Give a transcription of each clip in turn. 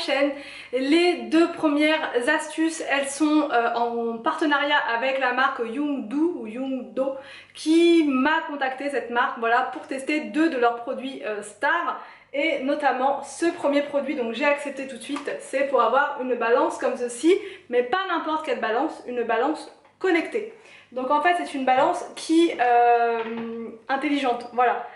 chaîne. Les 2 premières astuces, elles sont en partenariat avec la marque Youngdo ou Youngdo qui m'a contacté, cette marque, voilà, pour tester 2 de leurs produits stars. Et notamment ce premier produit, donc j'ai accepté tout de suite, c'est pour avoir une balance comme ceci, mais pas n'importe quelle balance, une balance connectée. Donc en fait c'est une balance qui intelligente, voilà,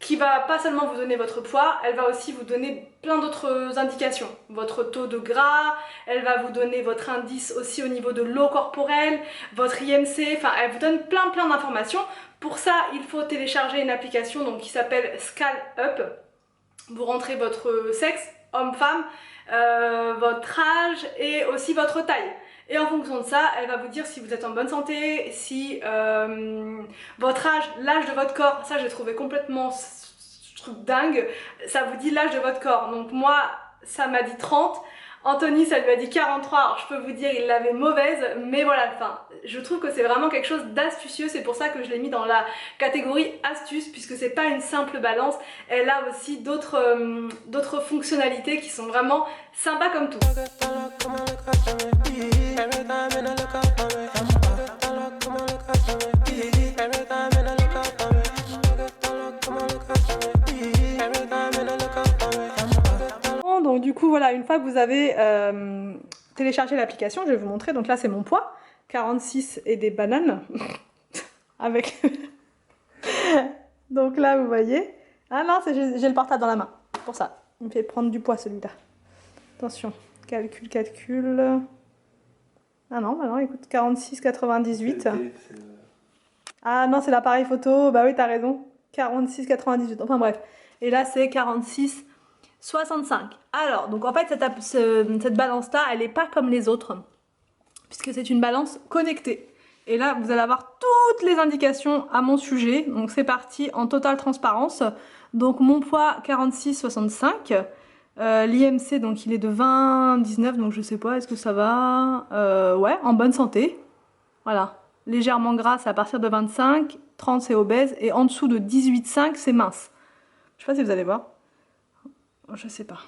qui va pas seulement vous donner votre poids, elle va aussi vous donner plein d'autres indications. Votre taux de gras, elle va vous donner votre indice aussi au niveau de l'eau corporelle, votre IMC, enfin elle vous donne plein d'informations. Pour ça il faut télécharger une application donc, qui s'appelle Scale Up. Vous rentrez votre sexe, homme-femme, votre âge et aussi votre taille. Et en fonction de ça, elle va vous dire si vous êtes en bonne santé, si votre âge, l'âge de votre corps, ça j'ai trouvé complètement truc dingue, ça vous dit l'âge de votre corps. Donc moi, ça m'a dit 30. Anthony, ça lui a dit 43, alors je peux vous dire, il l'avait mauvaise, mais voilà, enfin, je trouve que c'est vraiment quelque chose d'astucieux, c'est pour ça que je l'ai mis dans la catégorie astuce, puisque c'est pas une simple balance, elle a aussi d'autres fonctionnalités qui sont vraiment sympas comme tout. Donc du coup voilà, une fois que vous avez téléchargé l'application, je vais vous montrer, donc là c'est mon poids, 46 et des bananes, avec... donc là vous voyez, ah non, j'ai le portable dans la main, pour ça, il me fait prendre du poids celui-là. Attention, calcul, ah non, bah non, écoute, 46,98. Ah non, c'est l'appareil photo, bah oui t'as raison, 46,98, enfin bref, et là c'est 46,65. Alors, donc en fait cette balance-là, elle n'est pas comme les autres, puisque c'est une balance connectée. Et là, vous allez avoir toutes les indications à mon sujet. Donc c'est parti en totale transparence. Donc mon poids 46,65. L'IMC, donc il est de 20,19, donc je sais pas, est-ce que ça va? Ouais, en bonne santé. Voilà. Légèrement grasse à partir de 25, 30 c'est obèse, et en dessous de 18,5 c'est mince. Je sais pas si vous allez voir. Je sais pas.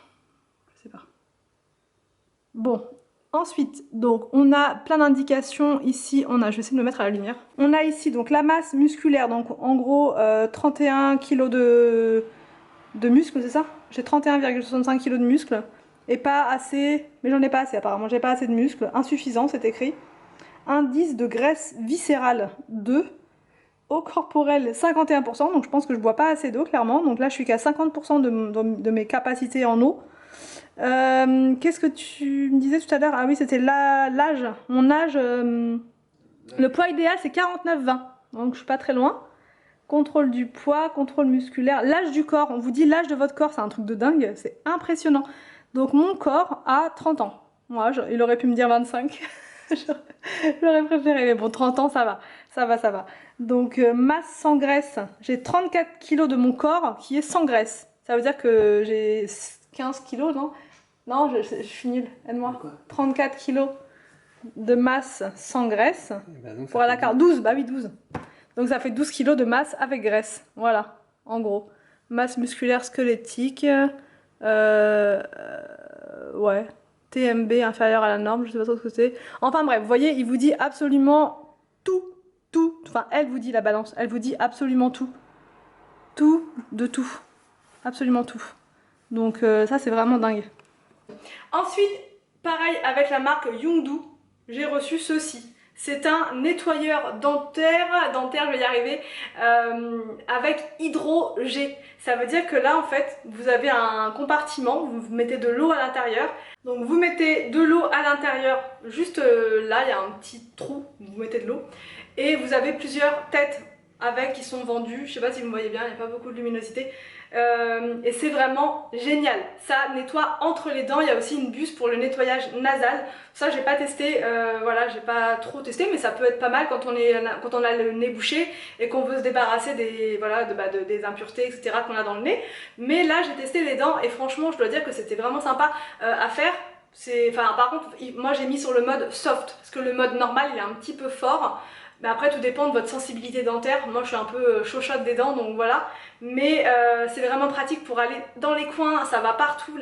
Bon, ensuite, donc on a plein d'indications ici. Je vais essayer de me mettre à la lumière. On a ici donc la masse musculaire, donc en gros 31 kg de muscles, c'est ça? J'ai 31,65 kg de muscles et pas assez, mais j'en ai pas assez apparemment. J'ai pas assez de muscles, insuffisant, c'est écrit. Indice de graisse viscérale 2. Eau corporelle 51%, donc je pense que je bois pas assez d'eau clairement. Donc là je suis qu'à 50% de mes capacités en eau. Qu'est-ce que tu me disais tout à l'heure? Ah oui, c'était l'âge. Mon âge, le poids idéal c'est 49,20. Donc je suis pas très loin. Contrôle du poids, contrôle musculaire. L'âge du corps, on vous dit l'âge de votre corps, c'est un truc de dingue, c'est impressionnant. Donc mon corps a 30 ans. Moi, il aurait pu me dire 25. J'aurais préféré, mais bon, 30 ans, ça va. Donc masse sans graisse, j'ai 34 kg de mon corps qui est sans graisse. Ça veut dire que j'ai 15 kg, non? Non, je suis nulle, aide-moi. 34 kg de masse sans graisse. Ben pour la carte, 12, bah oui, 12. Donc ça fait 12 kg de masse avec graisse, voilà, en gros. Masse musculaire squelettique, ouais, TMB inférieur à la norme, je sais pas trop ce que c'est. Enfin bref, vous voyez, il vous dit absolument tout, enfin elle vous dit la balance, elle vous dit absolument tout. Tout, de tout, absolument tout. Donc ça c'est vraiment dingue. Ensuite, pareil avec la marque Youngdo, j'ai reçu ceci. C'est un nettoyeur dentaire, je vais y arriver, avec hydro-G. Ça veut dire que là en fait, vous avez un compartiment, vous mettez de l'eau à l'intérieur. Donc vous mettez de l'eau à l'intérieur, juste là, il y a un petit trou, vous mettez de l'eau. Et vous avez plusieurs têtes avec qui sont vendues, je sais pas si vous me voyez bien, il n'y a pas beaucoup de luminosité. Et c'est vraiment génial, ça nettoie entre les dents. Il y a aussi une buse pour le nettoyage nasal, ça j'ai pas testé, voilà, j'ai pas trop testé, mais ça peut être pas mal quand on a le nez bouché et qu'on veut se débarrasser des, voilà, des impuretés etc qu'on a dans le nez. Mais là j'ai testé les dents et franchement je dois dire que c'était vraiment sympa à faire. Enfin, par contre moi j'ai mis sur le mode soft parce que le mode normal il est un petit peu fort. Mais après tout dépend de votre sensibilité dentaire. Moi je suis un peu chauchotte des dents, donc voilà. Mais c'est vraiment pratique pour aller dans les coins, ça va partout.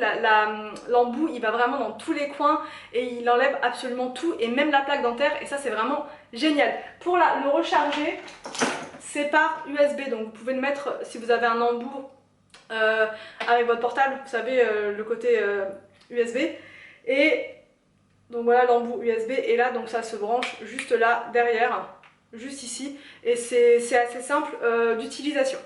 L'embout il va vraiment dans tous les coins et il enlève absolument tout et même la plaque dentaire, et ça c'est vraiment génial. Pour le recharger, c'est par USB, donc vous pouvez le mettre si vous avez un embout avec votre portable, vous savez le côté USB. Et donc voilà l'embout USB, et là donc ça se branche juste là derrière, juste ici, et c'est assez simple d'utilisation.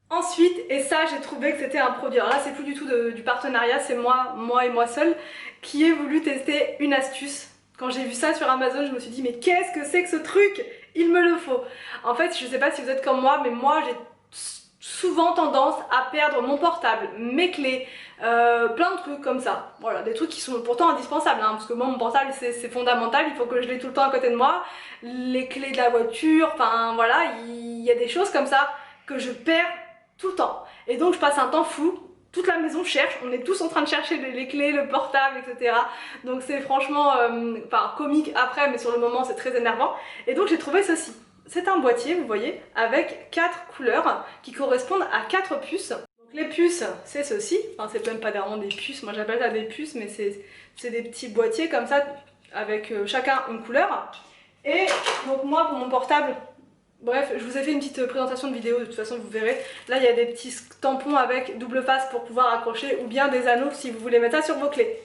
Ensuite, et ça j'ai trouvé que c'était un produit, alors là c'est plus du tout du partenariat, c'est moi et moi seule qui ai voulu tester une astuce. Quand j'ai vu ça sur Amazon, je me suis dit mais qu'est-ce que c'est que ce truc? Il me le faut. En fait, je sais pas si vous êtes comme moi, mais moi j'ai souvent tendance à perdre mon portable, mes clés, plein de trucs comme ça. Voilà, des trucs qui sont pourtant indispensables, hein, parce que moi mon portable c'est fondamental, il faut que je l'ai tout le temps à côté de moi. Les clés de la voiture, enfin voilà, il y a des choses comme ça que je perds tout le temps. Et donc je passe un temps fou, toute la maison cherche, on est tous en train de chercher les clés, le portable, etc. Donc c'est franchement comique après, mais sur le moment c'est très énervant. Et donc j'ai trouvé ceci. C'est un boîtier, vous voyez, avec 4 couleurs qui correspondent à 4 puces. Donc les puces, c'est ceci. Enfin, c'est même pas vraiment des puces, moi j'appelle ça des puces, mais c'est des petits boîtiers comme ça, avec chacun une couleur. Et donc moi, pour mon portable, bref, je vous ai fait une petite présentation de vidéo, de toute façon vous verrez. Là, il y a des petits tampons avec double face pour pouvoir accrocher, ou bien des anneaux si vous voulez mettre ça sur vos clés.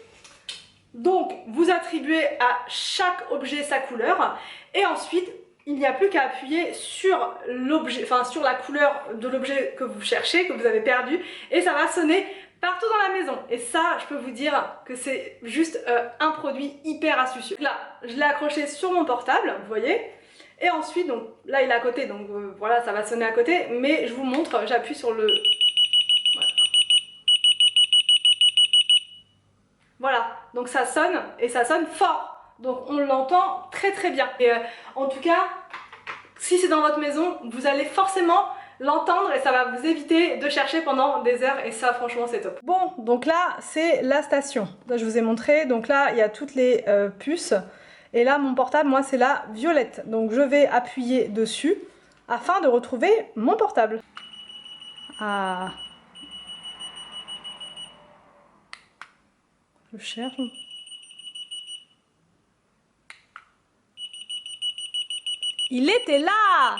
Donc, vous attribuez à chaque objet sa couleur, et ensuite, il n'y a plus qu'à appuyer sur l'objet, enfin sur la couleur de l'objet que vous cherchez, que vous avez perdu, et ça va sonner partout dans la maison. Et ça, je peux vous dire que c'est juste un produit hyper astucieux. Là, je l'ai accroché sur mon portable, vous voyez, et ensuite, donc là il est à côté, donc voilà, ça va sonner à côté, mais je vous montre, j'appuie sur le... Voilà, donc ça sonne, et ça sonne fort. Donc on l'entend très très bien. Et en tout cas, si c'est dans votre maison, vous allez forcément l'entendre et ça va vous éviter de chercher pendant des heures, et ça franchement c'est top. Bon, donc là c'est la station. Là, je vous ai montré, donc là il y a toutes les puces. Et là mon portable, moi c'est la violette. Donc je vais appuyer dessus afin de retrouver mon portable. Ah. Je cherche... Il était là!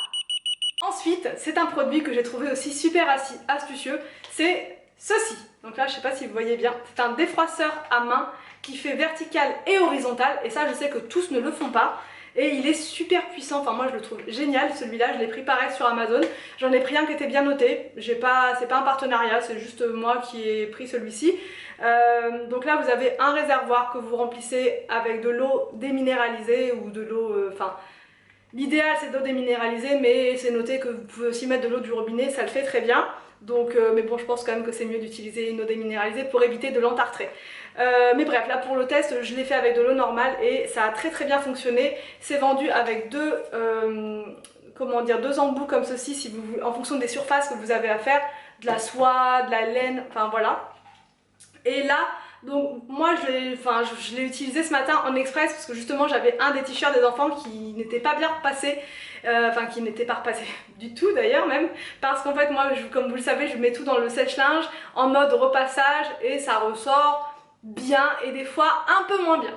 Ensuite, c'est un produit que j'ai trouvé aussi super astucieux, c'est ceci. Donc là, je sais pas si vous voyez bien, c'est un défroisseur à main qui fait vertical et horizontal, et ça je sais que tous ne le font pas. Et il est super puissant, enfin moi je le trouve génial celui-là, je l'ai pris pareil sur Amazon. J'en ai pris un qui était bien noté, c'est pas un partenariat, c'est juste moi qui ai pris celui-ci. Donc là vous avez un réservoir que vous remplissez avec de l'eau déminéralisée ou de l'eau, l'idéal c'est de l'eau déminéralisée, mais c'est noté que vous pouvez aussi mettre de l'eau du robinet, ça le fait très bien. Donc, mais bon, je pense quand même que c'est mieux d'utiliser une eau déminéralisée pour éviter de l'entartrer. Mais bref, là pour le test, je l'ai fait avec de l'eau normale et ça a très très bien fonctionné. C'est vendu avec deux embouts comme ceci, si vous, en fonction des surfaces que vous avez à faire, de la soie, de la laine, enfin voilà. Et là, donc moi je l'ai utilisé ce matin en express parce que justement j'avais un des t-shirts des enfants qui n'était pas bien repassé, qui n'était pas repassé du tout d'ailleurs même, parce qu'en fait moi comme vous le savez je mets tout dans le sèche-linge en mode repassage et ça ressort bien et des fois un peu moins bien.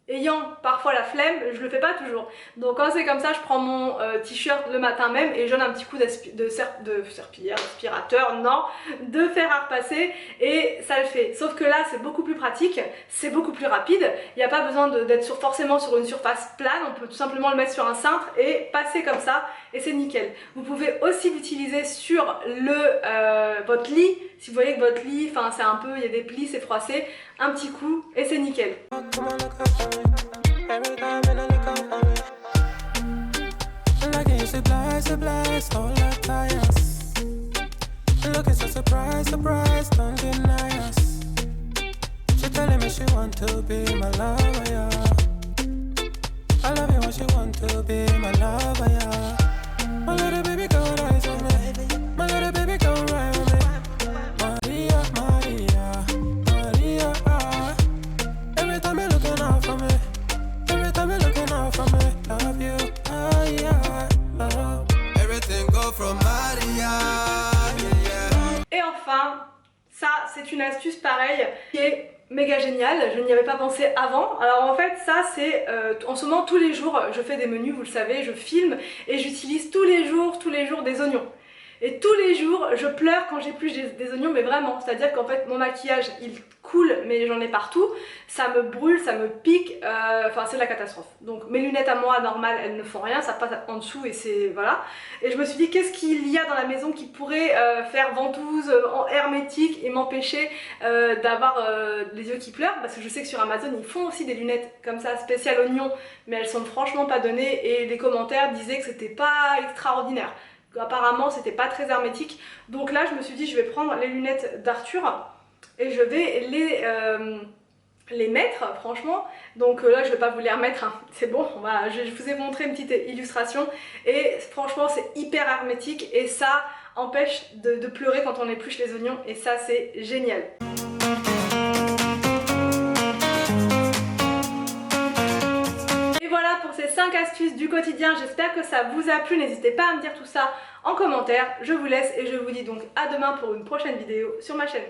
Ayant parfois la flemme, je le fais pas toujours. Donc quand c'est comme ça, je prends mon t-shirt le matin même et je donne un petit coup d'aspirateur, non, de fer à repasser et ça le fait. Sauf que là, c'est beaucoup plus pratique, c'est beaucoup plus rapide. Il n'y a pas besoin d'être forcément sur une surface plane, on peut tout simplement le mettre sur un cintre et passer comme ça et c'est nickel. Vous pouvez aussi l'utiliser sur votre lit. Si vous voyez que votre lit, enfin c'est un peu, il y a des plis, c'est froissé, un petit coup et c'est nickel. enfin ça c'est une astuce pareille qui est méga géniale, je n'y avais pas pensé avant. Alors en fait ça c'est en ce moment tous les jours je fais des menus, vous le savez, je filme et j'utilise tous les jours des oignons. Et tous les jours je pleure quand j'épluche des oignons, mais vraiment, c'est à dire qu'en fait mon maquillage il coule mais j'en ai partout, ça me brûle, ça me pique, enfin c'est la catastrophe. Donc mes lunettes à moi normales elles ne font rien, ça passe en dessous et c'est voilà. Et je me suis dit qu'est-ce qu'il y a dans la maison qui pourrait faire ventouse, hermétique et m'empêcher d'avoir les yeux qui pleurent, parce que je sais que sur Amazon ils font aussi des lunettes comme ça spéciales oignons, mais elles sont franchement pas données et les commentaires disaient que c'était pas extraordinaire. Apparemment c'était pas très hermétique, donc là je me suis dit je vais prendre les lunettes d'Arthur et je vais les mettre franchement. Donc là je vais pas vous les remettre, hein. C'est bon, je vous ai montré une petite illustration et franchement c'est hyper hermétique et ça empêche de pleurer quand on épluche les oignons et ça c'est génial. Pour ces 5 astuces du quotidien, j'espère que ça vous a plu, n'hésitez pas à me dire tout ça en commentaire, je vous laisse et je vous dis donc à demain pour une prochaine vidéo sur ma chaîne.